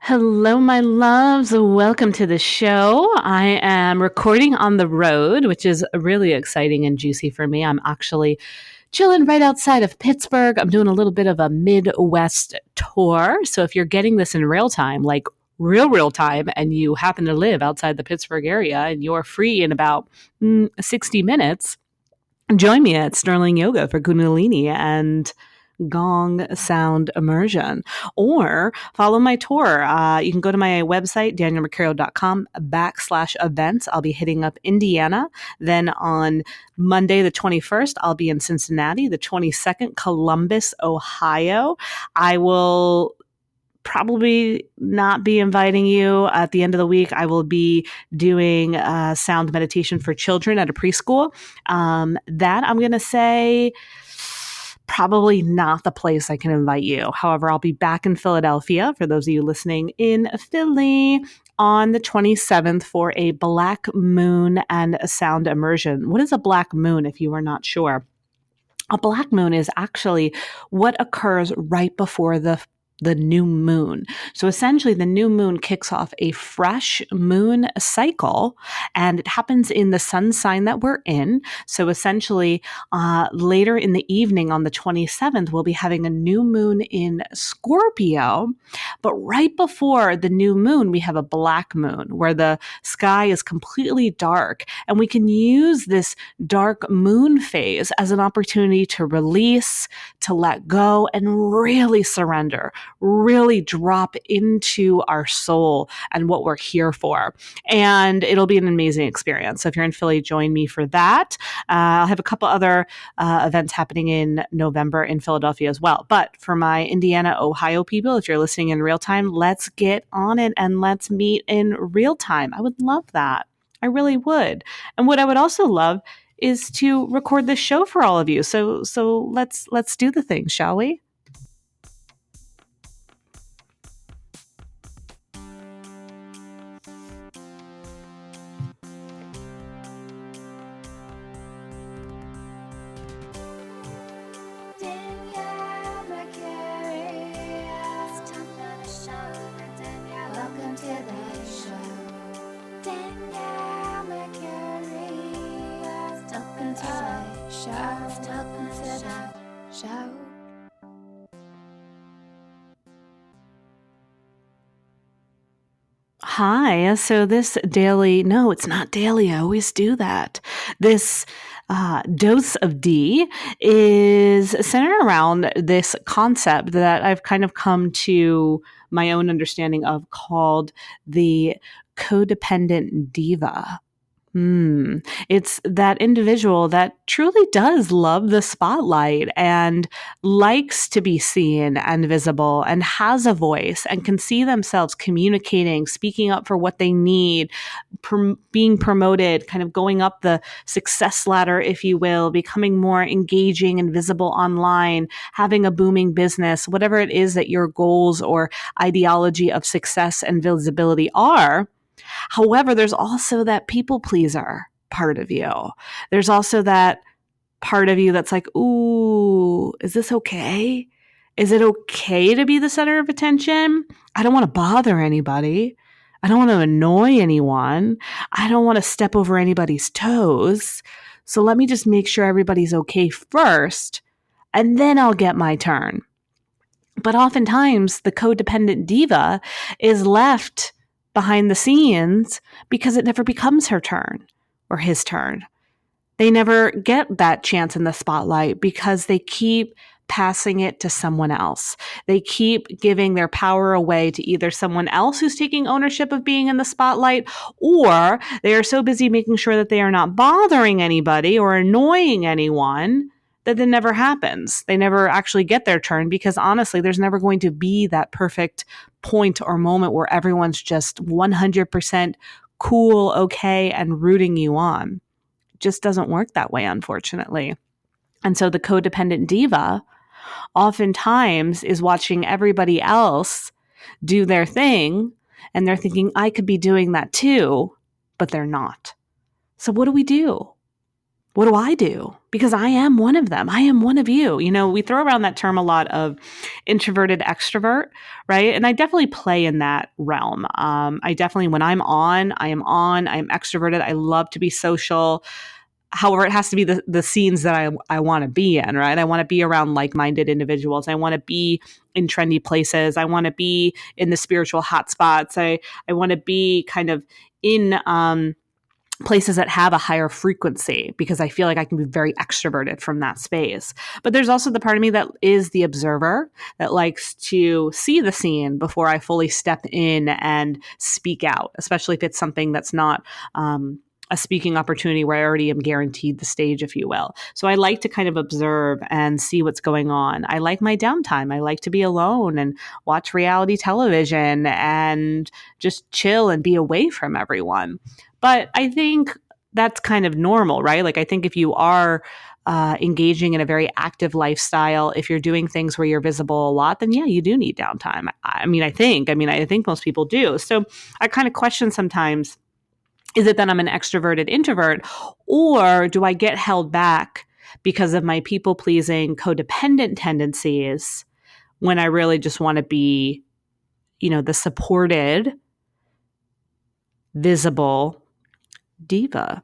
Hello, my loves. Welcome to the show. I am recording on the road, which is really exciting and juicy for me. I'm actually chilling right outside of Pittsburgh. I'm doing a little bit of a Midwest tour. So if you're getting this in real time, like real time, and you happen to live outside the Pittsburgh area and you're free in about 60 minutes, join me at Sterling Yoga for Kundalini and gong sound immersion, or follow my tour. You can go to my website, danielmercurio.com/events. I'll be hitting up Indiana. Then on Monday, the 21st, I'll be in Cincinnati. The 22nd, Columbus, Ohio. I will probably not be inviting you at the end of the week. I will be doing sound meditation for children at a preschool. That I'm going to say probably not the place I can invite you. However, I'll be back in Philadelphia for those of you listening in Philly on the 27th for a black moon and a sound immersion. What is a black moon if you are not sure? A black moon is actually what occurs right before the new moon. So essentially, the new moon kicks off a fresh moon cycle, and it happens in the sun sign that we're in. So essentially, later in the evening on the 27th, we'll be having a new moon in Scorpio. But right before the new moon, we have a black moon where the sky is completely dark, and we can use this dark moon phase as an opportunity to release, to let go, and really surrender, really drop into our soul and what we're here for. And it'll be an amazing experience. So if you're in Philly, join me for that. I'll have a couple other events happening in November in Philadelphia as well. But for my Indiana, Ohio people, if you're listening in real time, let's get on it and let's meet in real time. I would love that. I really would. And what I would also love is to record this show for all of you. So let's do the thing, shall we? Danielle Mercury, it's time for the show. Danielle, welcome to the show. Danielle Mercury, welcome to the show. Welcome to the show. Hi. So this daily, no, it's not daily. I always do that. This dose of D is centered around this concept that I've kind of come to my own understanding of called the codependent diva. It's that individual that truly does love the spotlight and likes to be seen and visible and has a voice and can see themselves communicating, speaking up for what they need, being promoted, kind of going up the success ladder, if you will, becoming more engaging and visible online, having a booming business, whatever it is that your goals or ideology of success and visibility are. However, there's also that people pleaser part of you. There's also that part of you that's like, ooh, is this okay? Is it okay to be the center of attention? I don't want to bother anybody. I don't want to annoy anyone. I don't want to step over anybody's toes. So let me just make sure everybody's okay first, and then I'll get my turn. But oftentimes, the codependent diva is left behind the scenes because it never becomes her turn or his turn. They never get that chance in the spotlight because they keep passing it to someone else. They keep giving their power away to either someone else who's taking ownership of being in the spotlight, or they are so busy making sure that they are not bothering anybody or annoying anyone that it never happens. They never actually get their turn because honestly, there's never going to be that perfect point or moment where everyone's just 100% cool, okay, and rooting you on. It just doesn't work that way, unfortunately. And so the codependent diva oftentimes is watching everybody else do their thing, and they're thinking, I could be doing that too, but they're not. So what do we do? What do I do? Because I am one of them. I am one of you. We throw around that term a lot of introverted extrovert, right? And I definitely play in that realm. I definitely, when I'm on, I am on, I'm extroverted. I love to be social. However, it has to be the scenes that I want to be in, right? I want to be around like-minded individuals. I want to be in trendy places. I want to be in the spiritual hotspots. I want to be kind of in places that have a higher frequency because I feel like I can be very extroverted from that space. But there's also the part of me that is the observer that likes to see the scene before I fully step in and speak out, especially if it's something that's not a speaking opportunity where I already am guaranteed the stage, if you will. So I like to kind of observe and see what's going on. I like my downtime. I like to be alone and watch reality television and just chill and be away from everyone. But I think that's kind of normal, right? Like, I think if you are engaging in a very active lifestyle, if you're doing things where you're visible a lot, then yeah, you do need downtime. I think most people do. So I kind of question sometimes, is it that I'm an extroverted introvert, or do I get held back because of my people pleasing codependent tendencies when I really just want to be, the supported, visible diva?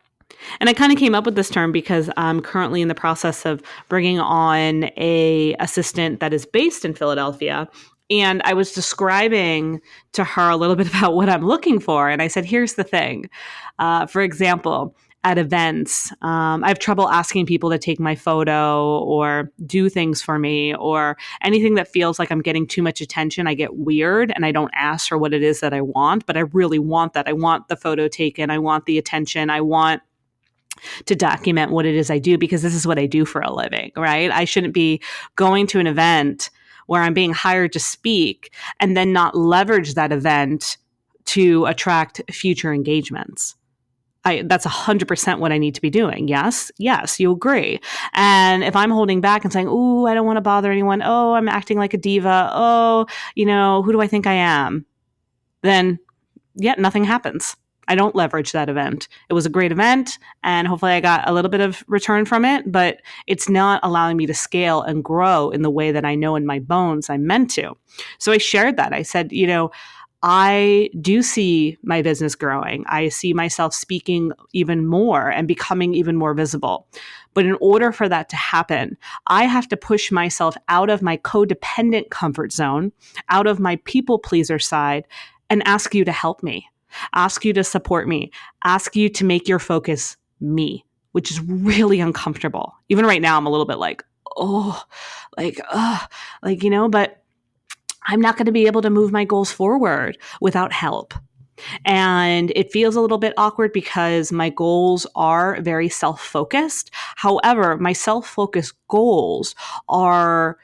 And I kind of came up with this term because I'm currently in the process of bringing on a assistant that is based in Philadelphia. And I was describing to her a little bit about what I'm looking for. And I said, here's the thing. For example, at events, I have trouble asking people to take my photo or do things for me, or anything that feels like I'm getting too much attention. I get weird and I don't ask for what it is that I want, but I really want that. I want the photo taken. I want the attention. I want to document what it is I do because this is what I do for a living, right? I shouldn't be going to an event where I'm being hired to speak and then not leverage that event to attract future engagements. That's 100% what I need to be doing. Yes, you agree. And if I'm holding back and saying, "Ooh, I don't want to bother anyone. Oh, I'm acting like a diva. Oh, who do I think I am?" Then yet nothing happens. I don't leverage that event. It was a great event, and hopefully I got a little bit of return from it, but it's not allowing me to scale and grow in the way that I know in my bones I'm meant to. So I shared that. I said, I do see my business growing. I see myself speaking even more and becoming even more visible. But in order for that to happen, I have to push myself out of my codependent comfort zone, out of my people pleaser side, and ask you to help me, ask you to support me, ask you to make your focus me, which is really uncomfortable. Even right now, I'm a little bit like, but I'm not going to be able to move my goals forward without help. And it feels a little bit awkward because my goals are very self-focused. However, my self-focused goals are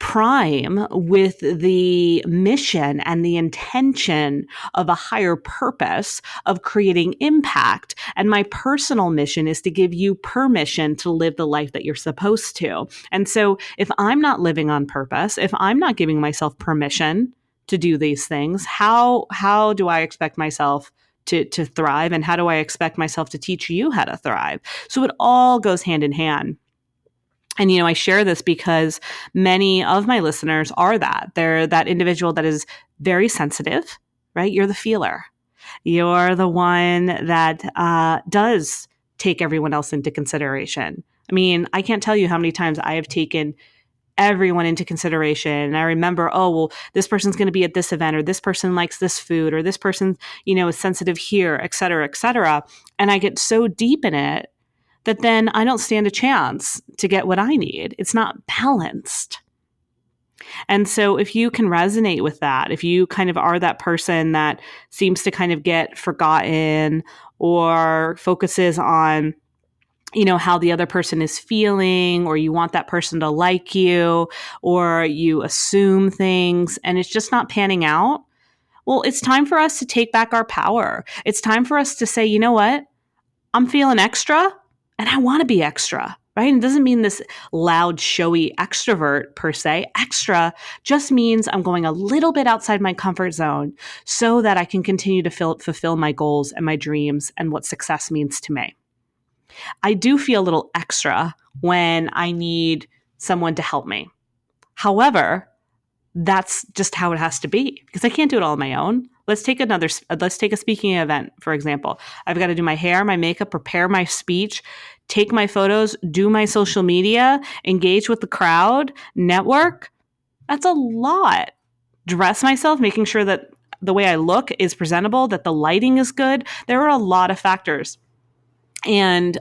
prime with the mission and the intention of a higher purpose of creating impact. And my personal mission is to give you permission to live the life that you're supposed to. And so if I'm not living on purpose, if I'm not giving myself permission to do these things, how do I expect myself to thrive? And how do I expect myself to teach you how to thrive? So it all goes hand in hand. And, I share this because many of my listeners are that. They're that individual that is very sensitive, right? You're the feeler. You're the one that does take everyone else into consideration. I mean, I can't tell you how many times I have taken everyone into consideration. And I remember, oh, well, this person's going to be at this event, or this person likes this food, or this person, is sensitive here, et cetera, et cetera. And I get so deep in it that then I don't stand a chance to get what I need. It's not balanced. And so if you can resonate with that, if you kind of are that person that seems to kind of get forgotten or focuses on, how the other person is feeling, or you want that person to like you, or you assume things and it's just not panning out, well, it's time for us to take back our power. It's time for us to say, you know what? I'm feeling extra and I want to be extra, right? And it doesn't mean this loud, showy extrovert per se. Extra just means I'm going a little bit outside my comfort zone so that I can continue to fulfill my goals and my dreams and what success means to me. I do feel a little extra when I need someone to help me. However, that's just how it has to be because I can't do it all on my own. Let's take a speaking event, for example. I've got to do my hair, my makeup, prepare my speech, take my photos, do my social media, engage with the crowd, network. That's a lot. Dress myself, making sure that the way I look is presentable, that the lighting is good. There are a lot of factors. And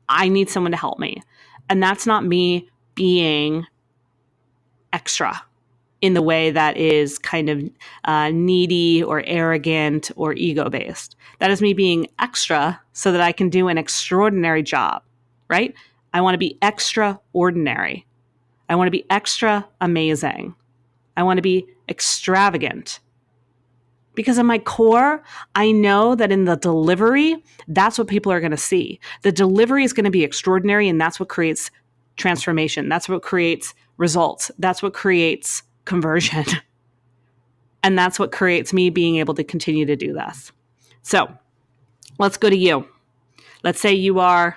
I need someone to help me. And that's not me being extra in the way that is kind of needy or arrogant or ego based. That is me being extra so that I can do an extraordinary job, right? I want to be extraordinary. I want to be extra amazing. I want to be extravagant. Because in my core, I know that in the delivery, that's what people are going to see. The delivery is going to be extraordinary, and that's what creates transformation. That's what creates results. That's what creates conversion. And that's what creates me being able to continue to do this. So let's go to you. Let's say you are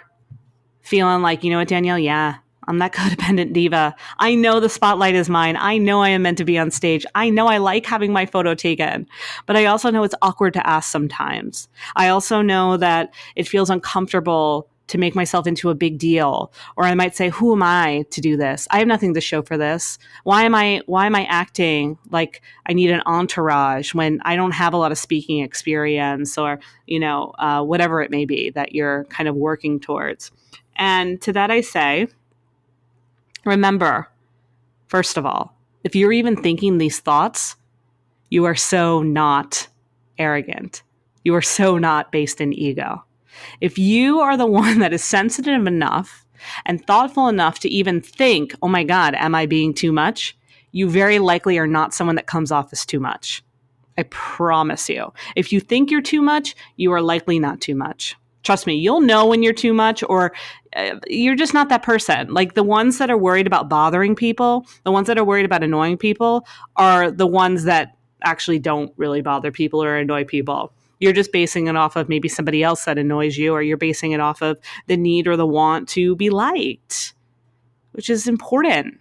feeling like, you know what, Danielle? Yeah, I'm that codependent diva. I know the spotlight is mine. I know I am meant to be on stage. I know I like having my photo taken, but I also know it's awkward to ask sometimes. I also know that it feels uncomfortable to make myself into a big deal. Or I might say, who am I to do this? I have nothing to show for this. Why am I acting like I need an entourage when I don't have a lot of speaking experience or, whatever it may be that you're kind of working towards. And to that I say, remember, first of all, if you're even thinking these thoughts, you are so not arrogant. You are so not based in ego. If you are the one that is sensitive enough and thoughtful enough to even think, oh my God, am I being too much? You very likely are not someone that comes off as too much. I promise you. If you think you're too much, you are likely not too much. Trust me, you'll know when you're too much or you're just not that person. Like the ones that are worried about bothering people, the ones that are worried about annoying people are the ones that actually don't really bother people or annoy people. You're just basing it off of maybe somebody else that annoys you, or you're basing it off of the need or the want to be liked, which is important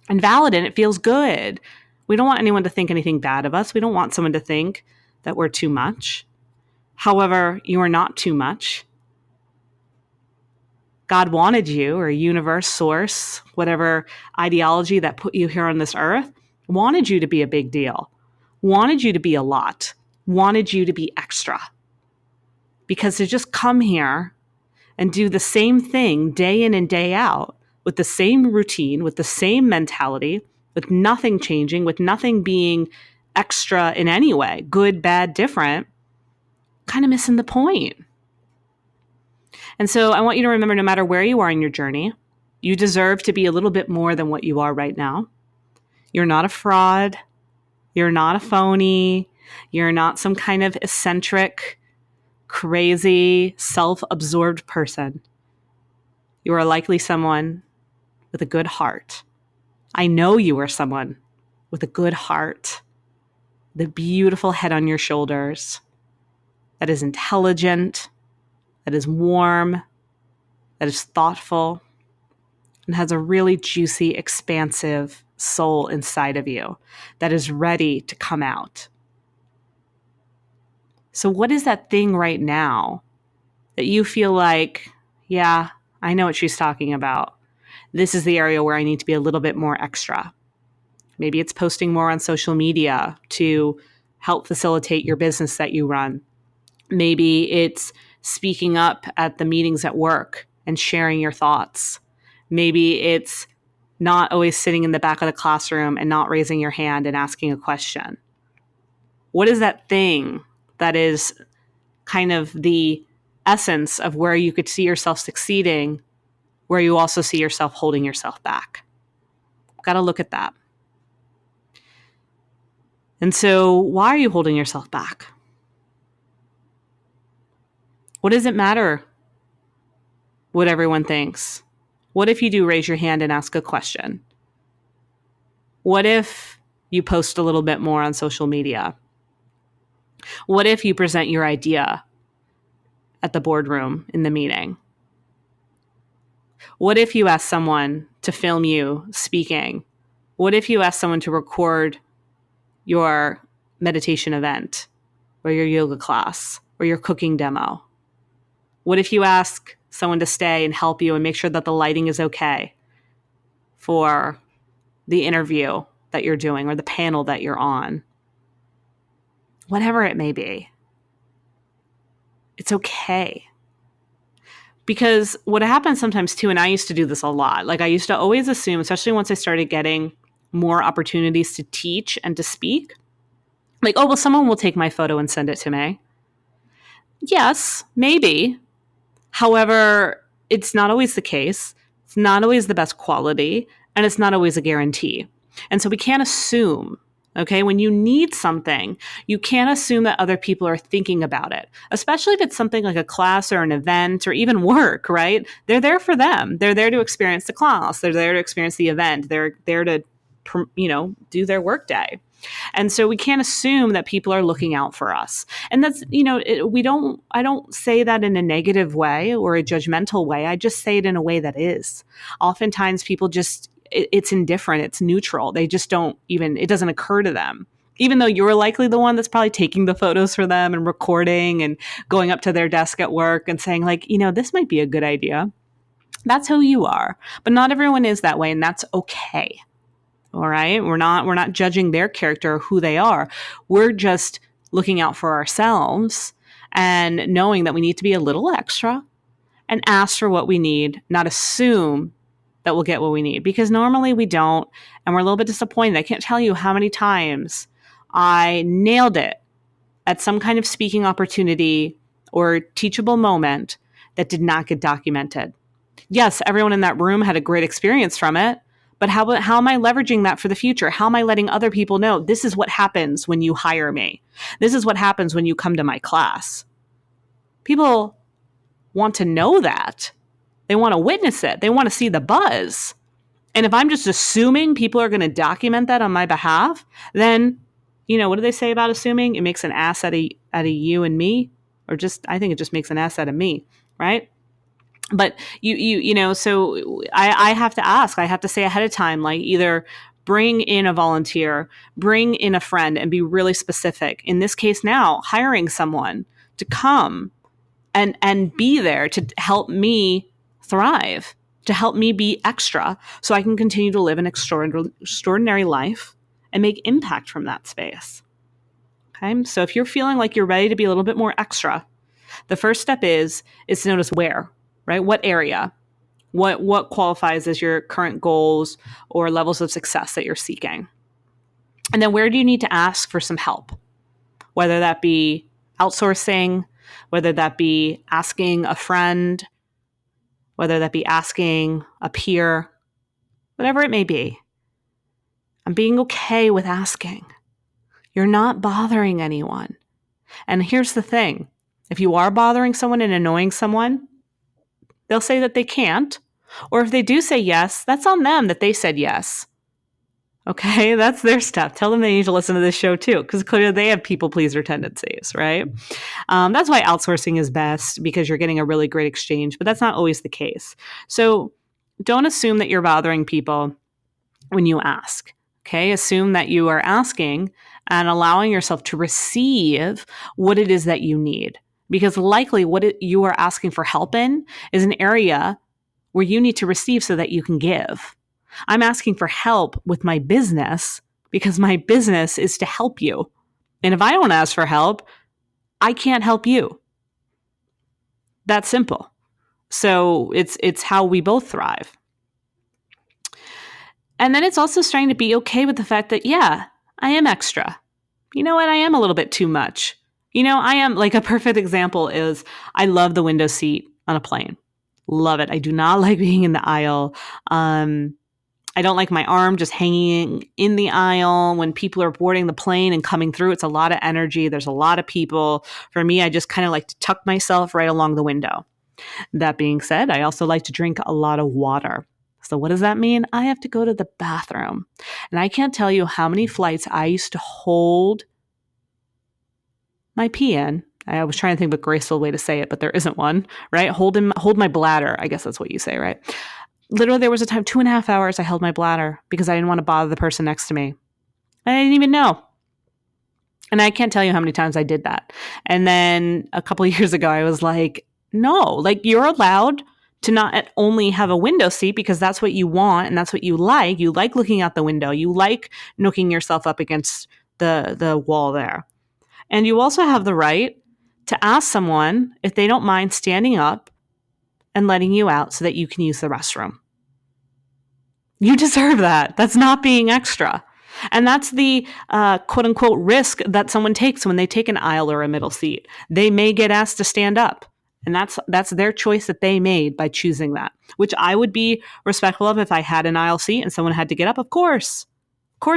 and valid, and it feels good. We don't want anyone to think anything bad of us. We don't want someone to think that we're too much. However, you are not too much. God wanted you, or universe, source, whatever ideology that put you here on this earth, wanted you to be a big deal, wanted you to be a lot, wanted you to be extra. Because to just come here and do the same thing day in and day out with the same routine, with the same mentality, with nothing changing, with nothing being extra in any way, good, bad, different, kind of missing the point. And so I want you to remember, no matter where you are in your journey, you deserve to be a little bit more than what you are right now. You're not a fraud. You're not a phony. You're not some kind of eccentric, crazy, self-absorbed person. You are likely someone with a good heart. I know you are someone with a good heart, the beautiful head on your shoulders, that is intelligent, that is warm, that is thoughtful, and has a really juicy, expansive soul inside of you that is ready to come out. So what is that thing right now that you feel like, yeah, I know what she's talking about. This is the area where I need to be a little bit more extra. Maybe it's posting more on social media to help facilitate your business that you run. Maybe it's speaking up at the meetings at work and sharing your thoughts. Maybe it's not always sitting in the back of the classroom and not raising your hand and asking a question. What is that thing that is kind of the essence of where you could see yourself succeeding, where you also see yourself holding yourself back? Got to look at that. And so why are you holding yourself back? What does it matter what everyone thinks? What if you do raise your hand and ask a question? What if you post a little bit more on social media? What if you present your idea at the boardroom in the meeting? What if you ask someone to film you speaking? What if you ask someone to record your meditation event or your yoga class or your cooking demo? What if you ask someone to stay and help you and make sure that the lighting is okay for the interview that you're doing or the panel that you're on? Whatever it may be. It's okay. Because what happens sometimes too, and I used to do this a lot, like I used to always assume, especially once I started getting more opportunities to teach and to speak, like, oh, well, someone will take my photo and send it to me. Yes, maybe. However, it's not always the case. It's not always the best quality, and it's not always a guarantee. And so we can't assume, okay? When you need something, you can't assume that other people are thinking about it, especially if it's something like a class or an event or even work, right? They're there for them. They're there to experience the class. They're there to experience the event. They're there to, do their work day. And so we can't assume that people are looking out for us. And that's, I don't say that in a negative way or a judgmental way. I just say it in a way that is. Oftentimes people just, it's indifferent, it's neutral. They just don't even, it doesn't occur to them. Even though you're likely the one that's probably taking the photos for them and recording and going up to their desk at work and saying like, this might be a good idea. That's who you are. But not everyone is that way, and that's okay. All right. We're not judging their character or who they are. We're just looking out for ourselves and knowing that we need to be a little extra and ask for what we need, not assume that we'll get what we need, because normally we don't. And we're a little bit disappointed. I can't tell you how many times I nailed it at some kind of speaking opportunity or teachable moment that did not get documented. Yes, everyone in that room had a great experience from it. But how am I leveraging that for the future? How am I letting other people know this is what happens when you hire me? This is what happens when you come to my class. People want to know that. They want to witness it. They want to see the buzz. And if I'm just assuming people are going to document that on my behalf, then, what do they say about assuming? It makes an ass out of you and me, or I think it just makes an ass out of me, right? But so I have to ask, I have to say ahead of time, like either bring in a volunteer, bring in a friend, and be really specific. In this case now, hiring someone to come and be there to help me thrive, to help me be extra so I can continue to live an extraordinary life and make impact from that space. Okay. So if you're feeling like you're ready to be a little bit more extra, the first step is to notice where. Right? What area? What qualifies as your current goals or levels of success that you're seeking? And then where do you need to ask for some help? Whether that be outsourcing, whether that be asking a friend, whether that be asking a peer, whatever it may be. I'm being okay with asking. You're not bothering anyone. And here's the thing. If you are bothering someone and annoying someone, they'll say that they can't. Or if they do say yes, that's on them that they said yes. Okay, that's their stuff. Tell them they need to listen to this show too, because clearly they have people pleaser tendencies, right? That's why outsourcing is best, because you're getting a really great exchange, but that's not always the case. So don't assume that you're bothering people when you ask. Okay, assume that you are asking and allowing yourself to receive what it is that you need. Because likely you are asking for help in is an area where you need to receive so that you can give. I'm asking for help with my business because my business is to help you. And if I don't ask for help, I can't help you. That's simple. So it's how we both thrive. And then it's also starting to be okay with the fact that, yeah, I am extra. You know what? I am a little bit too much. I am, like, a perfect example is I love the window seat on a plane. Love it. I do not like being in the aisle. I don't like my arm just hanging in the aisle when people are boarding the plane and coming through. It's a lot of energy. There's a lot of people. For me, I just kind of like to tuck myself right along the window. That being said, I also like to drink a lot of water. So what does that mean? I have to go to the bathroom. And I can't tell you how many flights I used to hold my pee in I was trying to think of a graceful way to say it, but there isn't one, right? Hold my bladder. I guess that's what you say, right? Literally, there was a time, 2.5 hours, I held my bladder because I didn't want to bother the person next to me. I didn't even know. And I can't tell you how many times I did that. And then a couple of years ago, I was like, no, like you're allowed to not only have a window seat because that's what you want and that's what you like. You like looking out the window. You like nooking yourself up against the wall there. And you also have the right to ask someone if they don't mind standing up and letting you out so that you can use the restroom. You deserve that. That's not being extra. And that's the quote unquote risk that someone takes when they take an aisle or a middle seat. They may get asked to stand up. And that's their choice that they made by choosing that, which I would be respectful of if I had an aisle seat and someone had to get up. Of course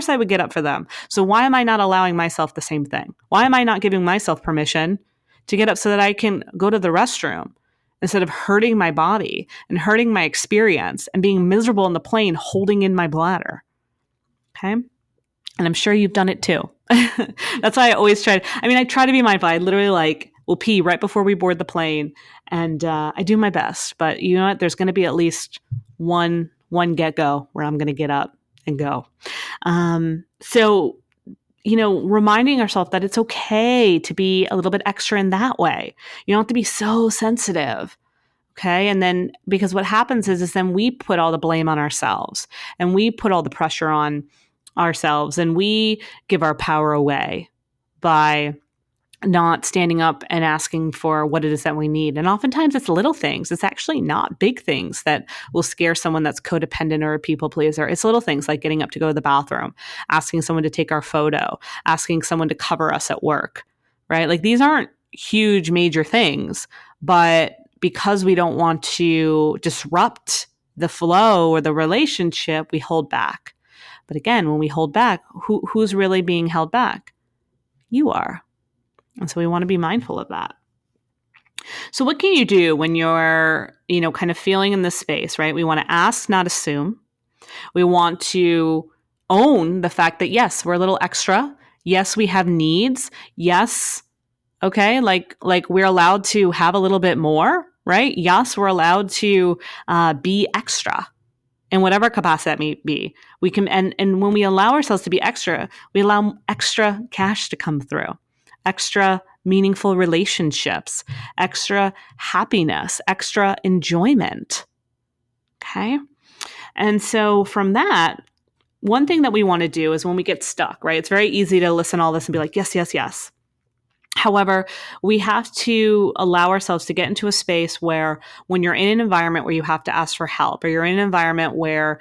I would get up for them. So why am I not allowing myself the same thing? Why am I not giving myself permission to get up so that I can go to the restroom instead of hurting my body and hurting my experience and being miserable in the plane holding in my bladder? Okay. And I'm sure you've done it too. That's why I always try. I try to be mindful. I literally will pee right before we board the plane, and I do my best. But you know what? There's going to be at least one get go where I'm going to get up and go. So, reminding ourselves that it's okay to be a little bit extra in that way. You don't have to be so sensitive. Okay. And then because what happens is then we put all the blame on ourselves and we put all the pressure on ourselves and we give our power away by not standing up and asking for what it is that we need. And oftentimes it's little things. It's actually not big things that will scare someone that's codependent or a people pleaser. It's little things like getting up to go to the bathroom, asking someone to take our photo, asking someone to cover us at work, right? Like these aren't huge, major things, but because we don't want to disrupt the flow or the relationship, we hold back. But again, when we hold back, who's really being held back? You are. And so we want to be mindful of that. So what can you do when you're, kind of feeling in this space, right? We want to ask, not assume. We want to own the fact that, yes, we're a little extra. Yes, we have needs. Yes. Okay. Like we're allowed to have a little bit more, right? Yes, we're allowed to be extra in whatever capacity that may be. We can, and when we allow ourselves to be extra, we allow extra cash to come through, extra meaningful relationships, extra happiness, extra enjoyment. Okay. And so from that, one thing that we want to do is when we get stuck, right? It's very easy to listen to all this and be like, yes, yes, yes. However, we have to allow ourselves to get into a space where when you're in an environment where you have to ask for help, or you're in an environment where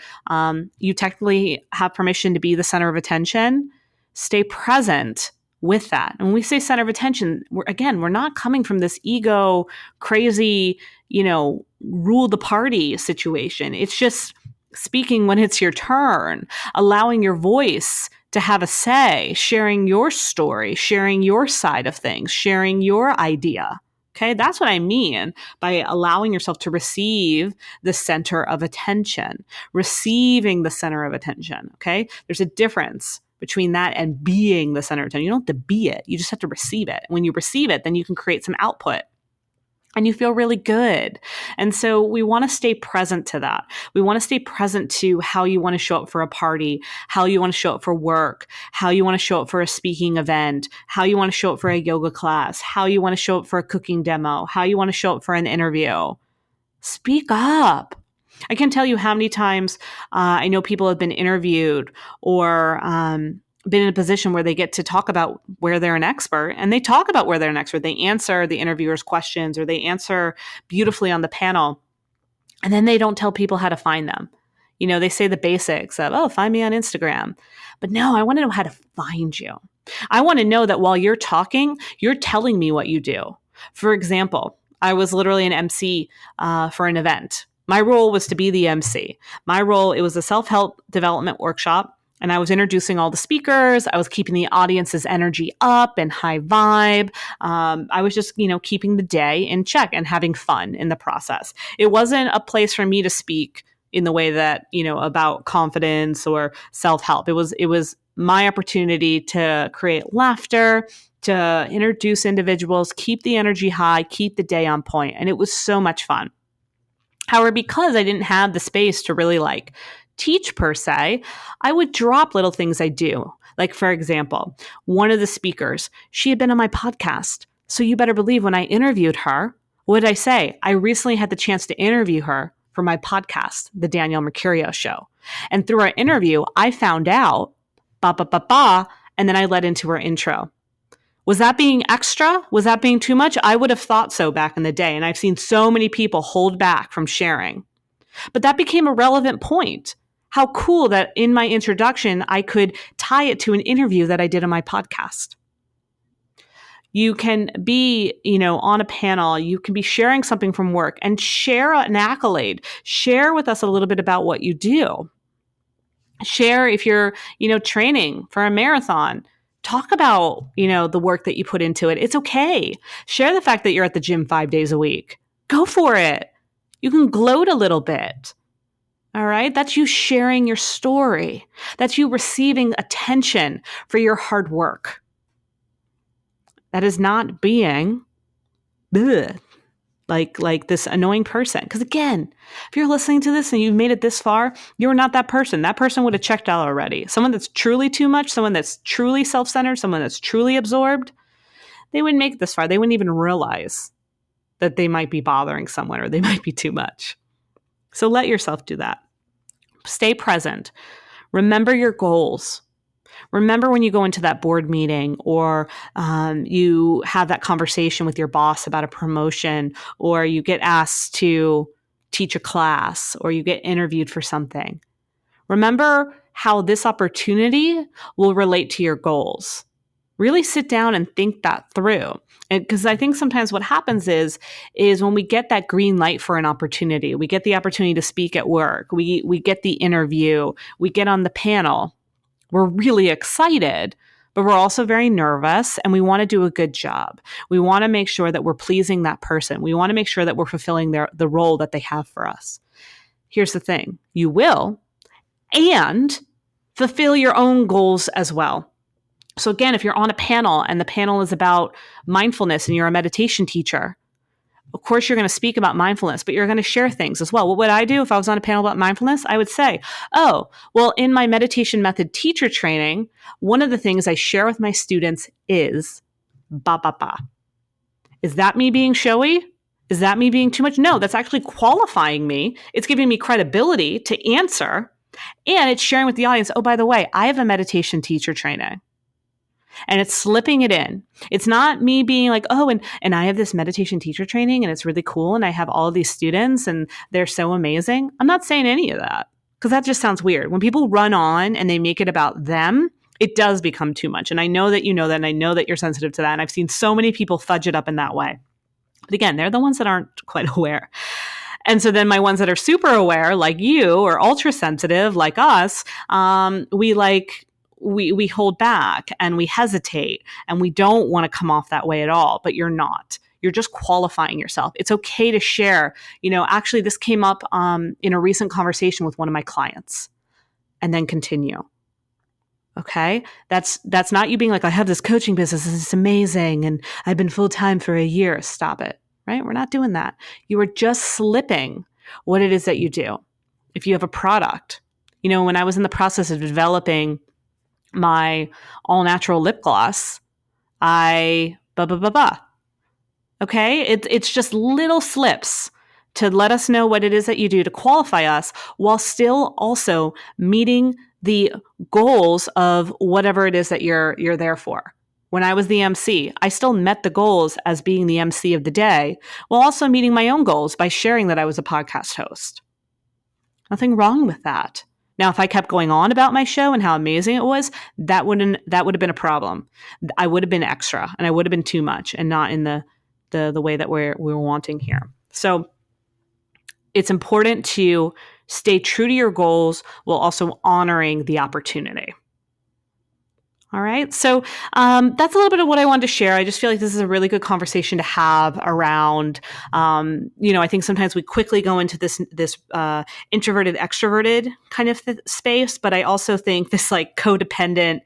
you technically have permission to be the center of attention, stay present with that. And when we say center of attention, we're not coming from this ego, crazy, rule the party situation. It's just speaking when it's your turn, allowing your voice to have a say, sharing your story, sharing your side of things, sharing your idea. Okay, that's what I mean by allowing yourself to receive the center of attention, receiving the center of attention. Okay, there's a difference between that and being the center of attention. You don't have to be it, you just have to receive it. When you receive it, then you can create some output. And you feel really good. And so we want to stay present to that. We want to stay present to how you want to show up for a party, how you want to show up for work, how you want to show up for a speaking event, how you want to show up for a yoga class, how you want to show up for a cooking demo, how you want to show up for an interview. Speak up. I can't tell you how many times I know people have been interviewed or been in a position where they get to talk about where they're an expert, and they talk about where they're an expert. They answer the interviewer's questions or they answer beautifully on the panel. And then they don't tell people how to find them. They say the basics of, find me on Instagram. But no, I want to know how to find you. I want to know that while you're talking, you're telling me what you do. For example, I was literally an MC for an event. My role was to be the MC. It was a self-help development workshop. And I was introducing all the speakers. I was keeping the audience's energy up and high vibe. I was just, keeping the day in check and having fun in the process. It wasn't a place for me to speak in the way that, about confidence or self-help. It was my opportunity to create laughter, to introduce individuals, keep the energy high, keep the day on point. And it was so much fun. However, because I didn't have the space to really like teach per se, I would drop little things I do. Like, for example, one of the speakers, she had been on my podcast. So you better believe when I interviewed her, what did I say? I recently had the chance to interview her for my podcast, The Danielle Mercurio Show. And through our interview, I found out, and then I led into her intro. Was that being extra? Was that being too much? I would have thought so back in the day. And I've seen so many people hold back from sharing. But that became a relevant point. How cool that in my introduction, I could tie it to an interview that I did on my podcast. You can be, on a panel, you can be sharing something from work and share an accolade. Share with us a little bit about what you do. Share if you're, training for a marathon. Talk about, the work that you put into it. It's okay. Share the fact that you're at the gym 5 days a week. Go for it. You can gloat a little bit. All right. That's you sharing your story. That's you receiving attention for your hard work. That is not being like this annoying person. Because again, if you're listening to this and you've made it this far, you're not that person. That person would have checked out already. Someone that's truly too much, someone that's truly self-centered, someone that's truly absorbed, they wouldn't make it this far. They wouldn't even realize that they might be bothering someone or they might be too much. So let yourself do that. Stay present. Remember your goals. Remember when you go into that board meeting or you have that conversation with your boss about a promotion, or you get asked to teach a class, or you get interviewed for something. Remember how this opportunity will relate to your goals. Really sit down and think that through. Because I think sometimes what happens is when we get that green light for an opportunity, we get the opportunity to speak at work, we get the interview, we get on the panel, we're really excited, but we're also very nervous and we want to do a good job. We want to make sure that we're pleasing that person. We want to make sure that we're fulfilling the role that they have for us. Here's the thing. You will, and fulfill your own goals as well. So again, if you're on a panel and the panel is about mindfulness and you're a meditation teacher, of course, you're going to speak about mindfulness, but you're going to share things as well. What would I do if I was on a panel about mindfulness? I would say, in my meditation method teacher training, one of the things I share with my students is ba, ba, ba. Is that me being showy? Is that me being too much? No, that's actually qualifying me. It's giving me credibility to answer. And it's sharing with the audience, oh, by the way, I have a meditation teacher training. And it's slipping it in. It's not me being like, and I have this meditation teacher training and it's really cool. And I have all of these students and they're so amazing. I'm not saying any of that because that just sounds weird. When people run on and they make it about them, it does become too much. And I know that you know that, and I know that you're sensitive to that. And I've seen so many people fudge it up in that way. But again, they're the ones that aren't quite aware. And so then my ones that are super aware, like you, or ultra sensitive, like us, we hold back and we hesitate and we don't want to come off that way at all, but you're not. You're just qualifying yourself. It's okay to share. Actually, this came up in a recent conversation with one of my clients, and then continue. Okay. That's not you being like, I have this coaching business and it's amazing. And I've been full-time for a year. Stop it. Right. We're not doing that. You are just slipping what it is that you do. If you have a product, when I was in the process of developing my all-natural lip gloss, Okay. It's just little slips to let us know what it is that you do to qualify us while still also meeting the goals of whatever it is that you're there for. When I was the MC, I still met the goals as being the MC of the day while also meeting my own goals by sharing that I was a podcast host. Nothing wrong with that. Now, if I kept going on about my show and how amazing it was, that would have been a problem. I would have been extra and I would have been too much and not in the way that we're wanting here. So it's important to stay true to your goals while also honoring the opportunity. All right. So that's a little bit of what I wanted to share. I just feel like this is a really good conversation to have around, I think sometimes we quickly go into this introverted, extroverted kind of space, but I also think this like codependent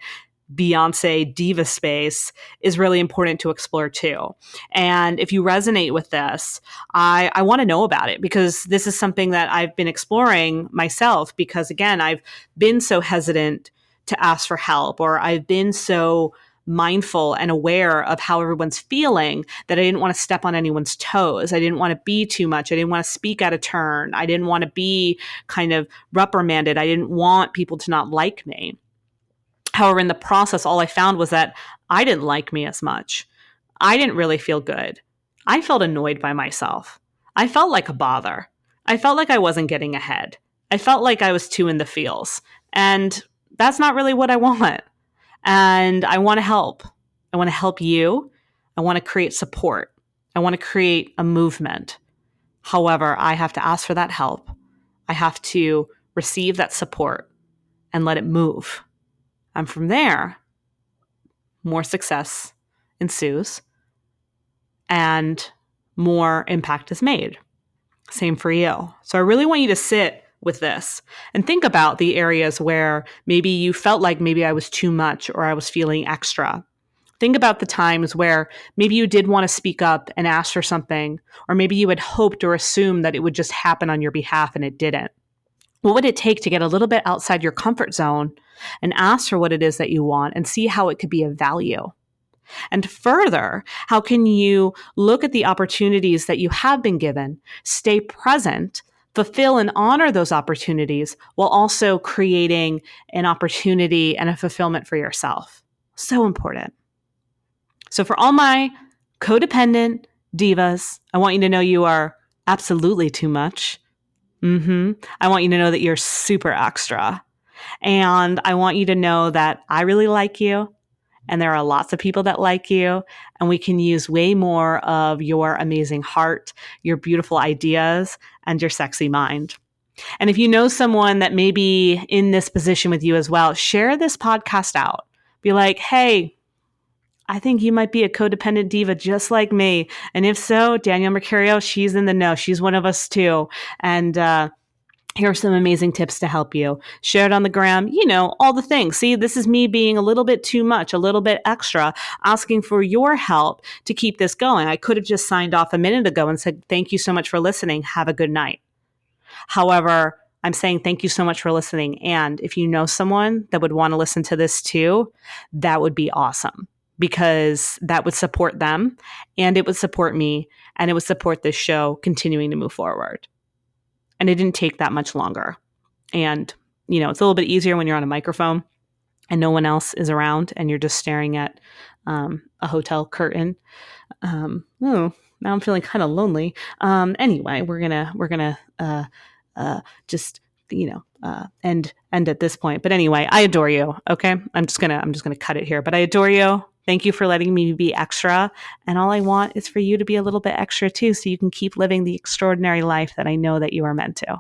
Beyonce diva space is really important to explore too. And if you resonate with this, I want to know about it, because this is something that I've been exploring myself, because again, I've been so hesitant to ask for help, or I've been so mindful and aware of how everyone's feeling that I didn't want to step on anyone's toes. I didn't want to be too much. I didn't want to speak out of turn. I didn't want to be kind of reprimanded. I didn't want people to not like me. However, in the process, all I found was that I didn't like me as much. I didn't really feel good. I felt annoyed by myself. I felt like a bother. I felt like I wasn't getting ahead. I felt like I was too in the feels. And that's not really what I want. And I want to help. I want to help you. I want to create support. I want to create a movement. However, I have to ask for that help. I have to receive that support and let it move. And from there, more success ensues and more impact is made. Same for you. So I really want you to sit with this and think about the areas where maybe you felt like maybe I was too much or I was feeling extra. Think about the times where maybe you did want to speak up and ask for something, or maybe you had hoped or assumed that it would just happen on your behalf and it didn't. What would it take to get a little bit outside your comfort zone and ask for what it is that you want and see how it could be of value? And further, how can you look at the opportunities that you have been given, stay present, fulfill and honor those opportunities while also creating an opportunity and a fulfillment for yourself? So important. So for all my codependent divas, I want you to know you are absolutely too much. I want you to know that you're super extra. And I want you to know that I really like you. And there are lots of people that like you. And we can use way more of your amazing heart, your beautiful ideas, and your sexy mind. And if you know someone that may be in this position with you as well, share this podcast out. Be like, hey, I think you might be a codependent diva just like me. And if so, Danielle Mercurio, she's in the know. She's one of us too. And here are some amazing tips to help you. Share it on the gram, all the things. See, this is me being a little bit too much, a little bit extra, asking for your help to keep this going. I could have just signed off a minute ago and said, thank you so much for listening. Have a good night. However, I'm saying thank you so much for listening. And if you know someone that would want to listen to this too, that would be awesome, because that would support them and it would support me and it would support this show continuing to move forward. And it didn't take that much longer. And, it's a little bit easier when you're on a microphone and no one else is around and you're just staring at a hotel curtain. Now I'm feeling kind of lonely. Anyway, we're gonna just end at this point. But anyway, I adore you. Okay, I'm just gonna cut it here. But I adore you. Thank you for letting me be extra. And all I want is for you to be a little bit extra too, so you can keep living the extraordinary life that I know that you are meant to.